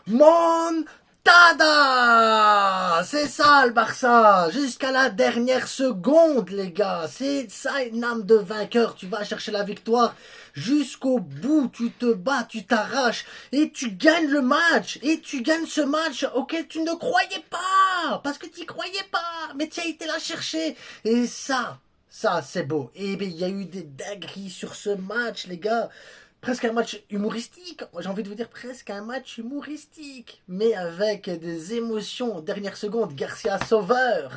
Montada! C'est ça le Barça! Jusqu'à la dernière seconde, les gars. C'est ça une âme de vainqueur. Tu vas chercher la victoire jusqu'au bout. Tu te bats, tu t'arraches et tu gagnes le match. Et tu gagnes ce match auquel tu ne croyais pas. Parce que tu n'y croyais pas. Mais tu as été la chercher. Et ça, c'est beau. Et bien, il y a eu des dingueries sur ce match, les gars. Presque un match humoristique. J'ai envie de vous dire presque un match humoristique. Mais avec des émotions. Dernière seconde, Garcia sauveur.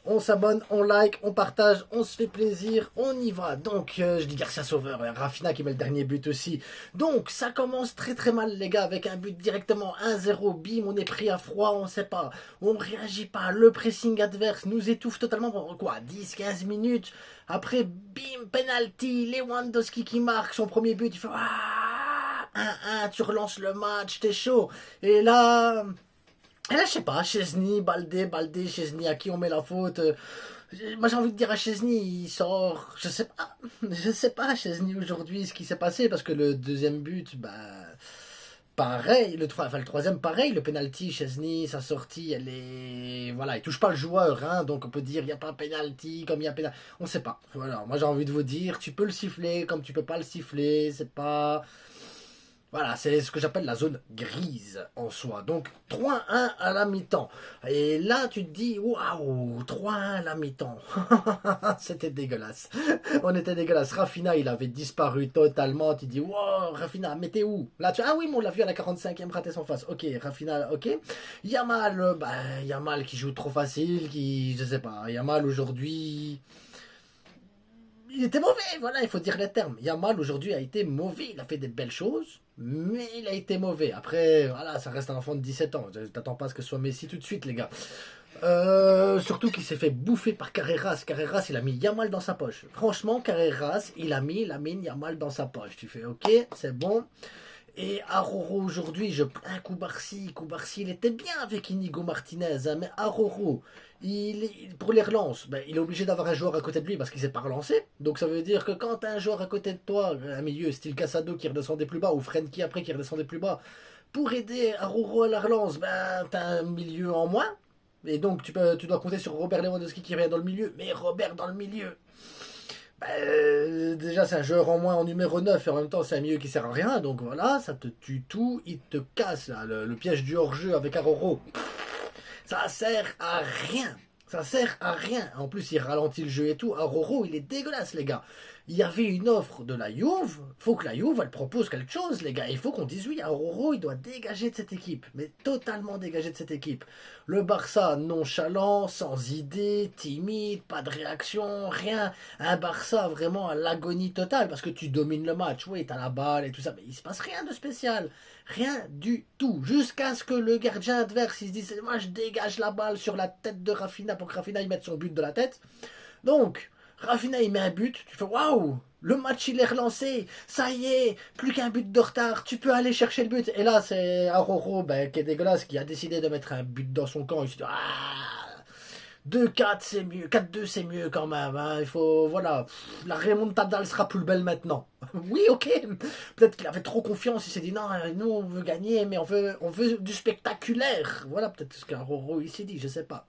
On s'abonne, on like, on partage, on se fait plaisir, on y va. Donc, je dis Garcia sauveur, Rafinha qui met le dernier but aussi. Donc, ça commence très très mal les gars, avec un but directement 1-0, bim, on est pris à froid, on sait pas, on réagit pas, le pressing adverse nous étouffe totalement pendant quoi, 10-15 minutes. Après, bim, penalty, Lewandowski qui marque son premier but, il fait ah, 1-1, tu relances le match, t'es chaud. Et là, je sais pas, Chesney, Baldé, Chesney, à qui on met la faute. Moi, j'ai envie de dire à Chesney, il sort. Je sais pas, Chesney, aujourd'hui, ce qui s'est passé, parce que le deuxième but, bah. Pareil, le troisième, pareil, le penalty, Chesney, sa sortie, elle est. Voilà, il touche pas le joueur, hein, donc on peut dire, il n'y a pas penalty, comme il y a penalty. On sait pas. Voilà, moi, j'ai envie de vous dire, tu peux le siffler, comme tu peux pas le siffler, c'est pas. Voilà, c'est ce que j'appelle la zone grise en soi. Donc 3-1 à la mi-temps. Et là, tu te dis, waouh, 3-1 à la mi-temps. C'était dégueulasse. On était dégueulasse. Rafinha, il avait disparu totalement. Tu dis, wow, Rafinha, mais t'es où? Là, ah oui, mais on l'a vu à la 45e rater son face. Ok, Rafinha, ok. Yamal, Yamal qui joue trop facile, je sais pas. Yamal aujourd'hui, il était mauvais, voilà, il faut dire les termes. Yamal aujourd'hui a été mauvais, il a fait des belles choses, mais il a été mauvais. Après, voilà, ça reste un enfant de 17 ans. T'attends pas à ce que ce soit Messi tout de suite, les gars. Surtout qu'il s'est fait bouffer par Carreras. Carreras, il a mis Yamal dans sa poche. Franchement, Carreras, il a mis Lamine Yamal dans sa poche. Tu fais, ok, c'est bon. Et Aroro aujourd'hui, je plains Koubarsi. Koubarsi, il était bien avec Inigo Martinez, hein, mais Aroro, pour les relances, ben, il est obligé d'avoir un joueur à côté de lui parce qu'il ne s'est pas relancé. Donc ça veut dire que quand tu as un joueur à côté de toi, un milieu style Casado qui redescendait plus bas, ou Frenkie après qui redescendait plus bas, pour aider Aroro à la relance, ben, tu as un milieu en moins. Et donc tu dois compter sur Robert Lewandowski qui revient dans le milieu. Mais Robert dans le milieu, déjà c'est un joueur en moins en numéro 9 et en même temps c'est un milieu qui sert à rien, donc voilà, ça te tue tout, il te casse là, le piège du hors-jeu avec Aroro, ça sert à rien. Ça sert à rien. En plus, il ralentit le jeu et tout. Aroro, il est dégueulasse, les gars. Il y avait une offre de la Juve. Faut que la Juve, elle propose quelque chose, les gars. Il faut qu'on dise oui, Aroro, il doit dégager de cette équipe. Mais totalement dégager de cette équipe. Le Barça, nonchalant, sans idée, timide, pas de réaction, rien. Un Barça vraiment à l'agonie totale. Parce que tu domines le match. Oui, t'as la balle et tout ça. Mais il se passe rien de spécial. Rien du tout. Jusqu'à ce que le gardien adverse, il se dise, moi je dégage la balle sur la tête de Rafinha pour que Rafinha il mette son but de la tête. Donc, Rafinha il met un but, tu fais waouh, le match il est relancé, ça y est, plus qu'un but de retard, tu peux aller chercher le but. Et là c'est Aroro qui est dégueulasse, qui a décidé de mettre un but dans son camp. Il se dit ah, 2-4 c'est mieux, 4-2 c'est mieux quand même, hein. Il faut, voilà, la remontada elle sera plus belle maintenant. Oui, ok, peut-être qu'il avait trop confiance, il s'est dit non, nous on veut gagner, mais on veut du spectaculaire. Voilà peut-être ce qu'un Roro il s'est dit, je sais pas.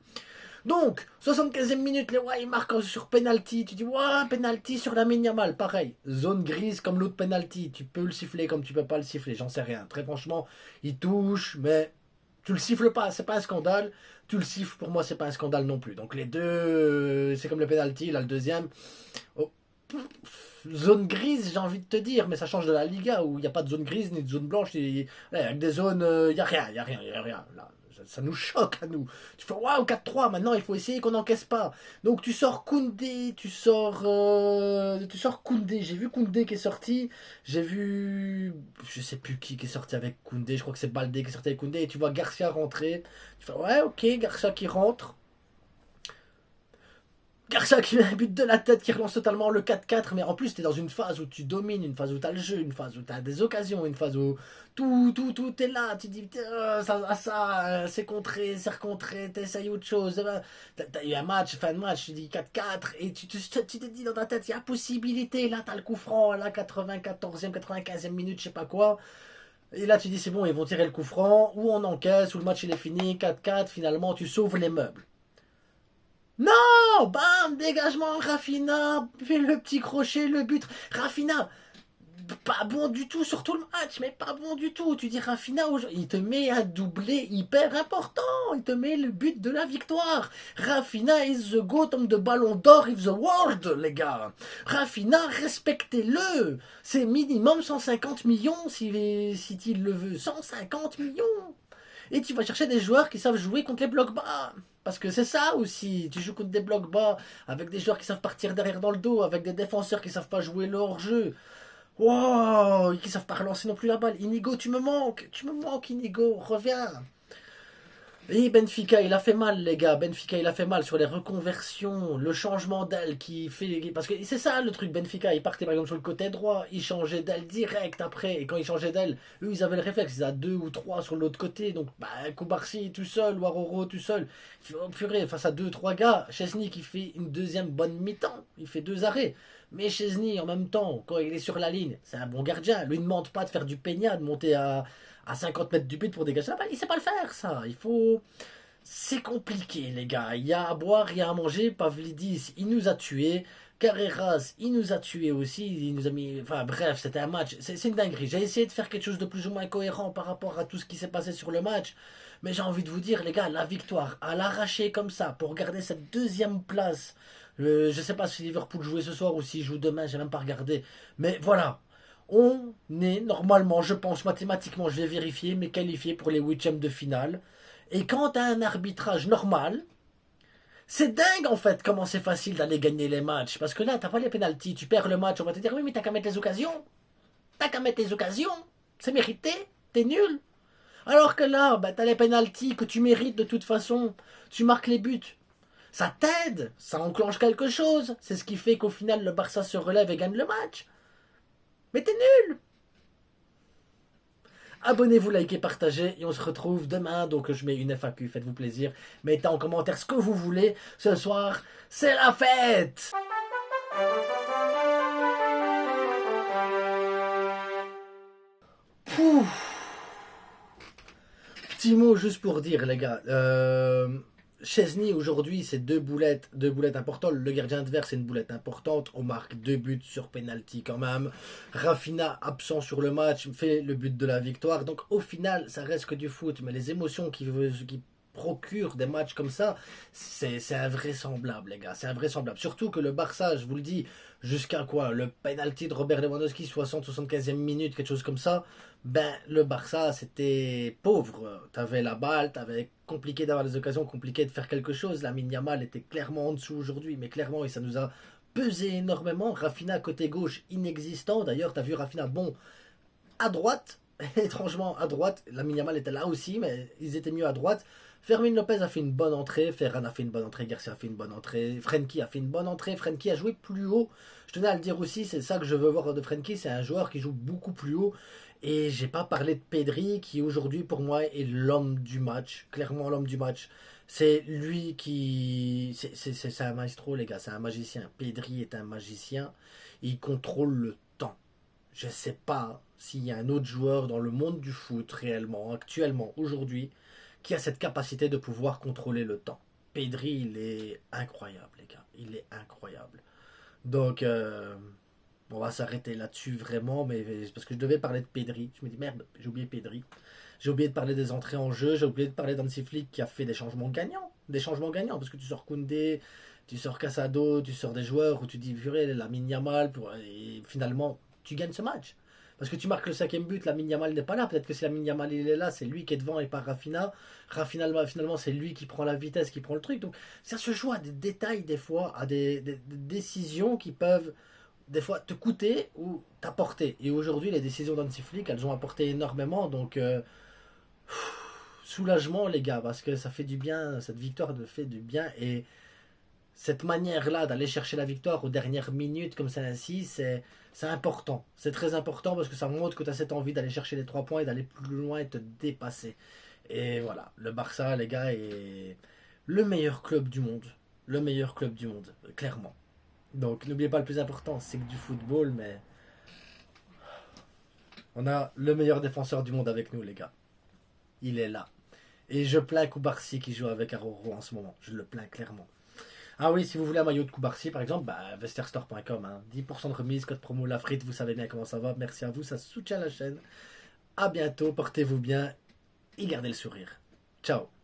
Donc, 75e minute, les ouais, ils marquent sur penalty. Tu dis, ouais, penalty sur la Yamal. Pareil, zone grise comme l'autre penalty. Tu peux le siffler comme tu peux pas le siffler, j'en sais rien. Très franchement, il touche, mais tu le siffles pas, c'est pas un scandale. Tu le siffles, pour moi, c'est pas un scandale non plus. Donc les deux, c'est comme le penalty, là, le deuxième. Oh, zone grise, j'ai envie de te dire, mais ça change de la Liga où il n'y a pas de zone grise ni de zone blanche. Avec des zones, il n'y a rien, il n'y a rien, il n'y a rien. Là, ça nous choque à nous. Tu fais waouh, 4-3, maintenant il faut essayer qu'on n'encaisse pas. Donc tu sors Koundé, tu sors Koundé. J'ai vu Koundé qui est sorti. J'ai vu. Je sais plus qui est sorti avec Koundé. Je crois que c'est Baldé qui est sorti avec Koundé. Et tu vois Garcia rentrer. Tu fais ouais, ok, Garcia qui rentre. Garcia qui met un but de la tête, qui relance totalement le 4-4, mais en plus tu es dans une phase où tu domines, une phase où tu as le jeu, une phase où tu as des occasions, une phase où tout est là, tu dis c'est contré, c'est recontré, t'essayes autre chose, t'as eu un match, fin de match, tu dis 4-4, et tu te dis dans ta tête, il y a possibilité, là t'as le coup franc, là 94e, 95e minute, je sais pas quoi, et là tu dis c'est bon, ils vont tirer le coup franc, ou on encaisse, ou le match il est fini, 4-4, finalement tu sauves les meubles. Non, bam, dégagement, Rafinha, fait le petit crochet, le but. Rafinha, pas bon du tout sur tout le match, mais pas bon du tout. Tu dis Rafinha, il te met un doublé hyper important. Il te met le but de la victoire. Rafinha is the GOAT de Ballon d'Or of the world, les gars. Rafinha, respectez-le. C'est minimum 150 millions si tu le veux. 150 millions. Et tu vas chercher des joueurs qui savent jouer contre les blocs bas. Parce que c'est ça aussi, tu joues contre des blocs bas, avec des joueurs qui savent partir derrière dans le dos, avec des défenseurs qui savent pas jouer leur jeu. Wow, qui savent pas relancer non plus la balle. Inigo, tu me manques, Inigo, reviens. Et Benfica, il a fait mal, les gars. Benfica, il a fait mal sur les reconversions, le changement d'aile qui fait. Parce que c'est ça le truc. Benfica, il partait par exemple sur le côté droit, il changeait d'aile direct après. Et quand il changeait d'aile, eux, ils avaient le réflexe. Ils avaient 2 ou 3 sur l'autre côté. Donc, Koubarsi tout seul, Waroro tout seul. Oh purée, face à 2-3 gars, Chesney qui fait une deuxième bonne mi-temps. Il fait 2 arrêts. Mais Chesney, en même temps, quand il est sur la ligne, c'est un bon gardien. Lui, ne demande pas de faire du peigna, de monter à 50 mètres du but pour dégager la balle. Il sait pas le faire, ça. Il faut. C'est compliqué, les gars. Il y a à boire, il y a à manger. Pavlidis, il nous a tués. Carreras, il nous a tués aussi. Il nous a mis. Enfin, bref, c'était un match. C'est une dinguerie. J'ai essayé de faire quelque chose de plus ou moins cohérent par rapport à tout ce qui s'est passé sur le match. Mais j'ai envie de vous dire, les gars, la victoire, à l'arracher comme ça, pour garder cette deuxième place. Je sais pas si Liverpool jouait ce soir ou s'il joue demain, j'ai même pas regardé. Mais voilà, on est normalement, je pense mathématiquement, je vais vérifier, mais qualifié pour les huitièmes de finale. Et quand tu as un arbitrage normal, c'est dingue en fait comment c'est facile d'aller gagner les matchs. Parce que là, t'as pas les pénaltys, tu perds le match, on va te dire oui, mais t'as qu'à mettre les occasions. T'as qu'à mettre les occasions. C'est mérité, t'es nul. Alors que là, t'as les pénaltys que tu mérites de toute façon. Tu marques les buts. Ça t'aide, ça enclenche quelque chose. C'est ce qui fait qu'au final, le Barça se relève et gagne le match. Mais t'es nul. Abonnez-vous, likez, partagez et on se retrouve demain. Donc je mets une FAQ, faites-vous plaisir. Mettez en commentaire ce que vous voulez. Ce soir, c'est la fête. Pouf. Petit mot juste pour dire, les gars. Chesney aujourd'hui c'est deux boulettes importantes. Le gardien adverse c'est une boulette importante. On marque 2 buts sur penalty quand même. Rafinha absent sur le match fait le but de la victoire. Donc au final ça reste que du foot, mais les émotions qui procurent des matchs comme ça, c'est invraisemblable les gars, c'est invraisemblable. Surtout que le Barça, je vous le dis, jusqu'à quoi, le penalty de Robert Lewandowski 60-75e minute, quelque chose comme ça, le Barça c'était pauvre. T'avais la balle, t'avais compliqué d'avoir des occasions, compliqué de faire quelque chose. Lamine Yamal était clairement en dessous aujourd'hui, mais clairement, et ça nous a pesé énormément. Rafinha côté gauche inexistant. D'ailleurs, t'as vu Rafinha bon à droite. Étrangement à droite, Lamine Yamal était là aussi, mais ils étaient mieux à droite. Fermin Lopez a fait une bonne entrée, Ferran a fait une bonne entrée, Garcia a fait une bonne entrée, Frenkie a fait une bonne entrée, Frenkie a joué plus haut. Je tenais à le dire aussi, c'est ça que je veux voir de Frenkie, c'est un joueur qui joue beaucoup plus haut. Et j'ai pas parlé de Pedri qui aujourd'hui pour moi est l'homme du match, clairement l'homme du match. C'est lui qui... C'est un maestro les gars, c'est un magicien. Pedri est un magicien, il contrôle le temps. Je sais pas s'il y a un autre joueur dans le monde du foot réellement, actuellement, aujourd'hui, qui a cette capacité de pouvoir contrôler le temps. Pedri, il est incroyable, les gars. Il est incroyable. Donc, on va s'arrêter là-dessus vraiment, mais parce que je devais parler de Pedri. Je me dis, merde, j'ai oublié Pedri. J'ai oublié de parler des entrées en jeu. J'ai oublié de parler d'Hansi Flick qui a fait des changements gagnants. Des changements gagnants, parce que tu sors Koundé, tu sors Casado, tu sors des joueurs où tu dis, purée, Lamine Yamal, et finalement, tu gagnes ce match. Parce que tu marques le 5e but, Lamine Yamal n'est pas là. Peut-être que si Lamine Yamal il est là, c'est lui qui est devant et pas Rafinha. Rafinha, finalement, c'est lui qui prend la vitesse, qui prend le truc. Donc ça se joue à des détails des fois, à des décisions qui peuvent des fois te coûter ou t'apporter. Et aujourd'hui, les décisions d'Hansi Flick, elles ont apporté énormément. Donc soulagement les gars, parce que ça fait du bien, cette victoire fait du bien. Et cette manière-là d'aller chercher la victoire aux dernières minutes, comme ça ainsi, c'est important. C'est très important parce que ça montre que tu as cette envie d'aller chercher les 3 points et d'aller plus loin et te dépasser. Et voilà, le Barça, les gars, est le meilleur club du monde. Le meilleur club du monde, clairement. Donc n'oubliez pas, le plus important, c'est que du football, mais on a le meilleur défenseur du monde avec nous, les gars. Il est là. Et je plains Koubarsi qui joue avec Aroro en ce moment. Je le plains clairement. Ah oui, si vous voulez un maillot de Koubarsi, par exemple, bah, vesterstore.com. Hein. 10% de remise, code promo La Frite, vous savez bien comment ça va. Merci à vous, ça soutient la chaîne. À bientôt, portez-vous bien et gardez le sourire. Ciao.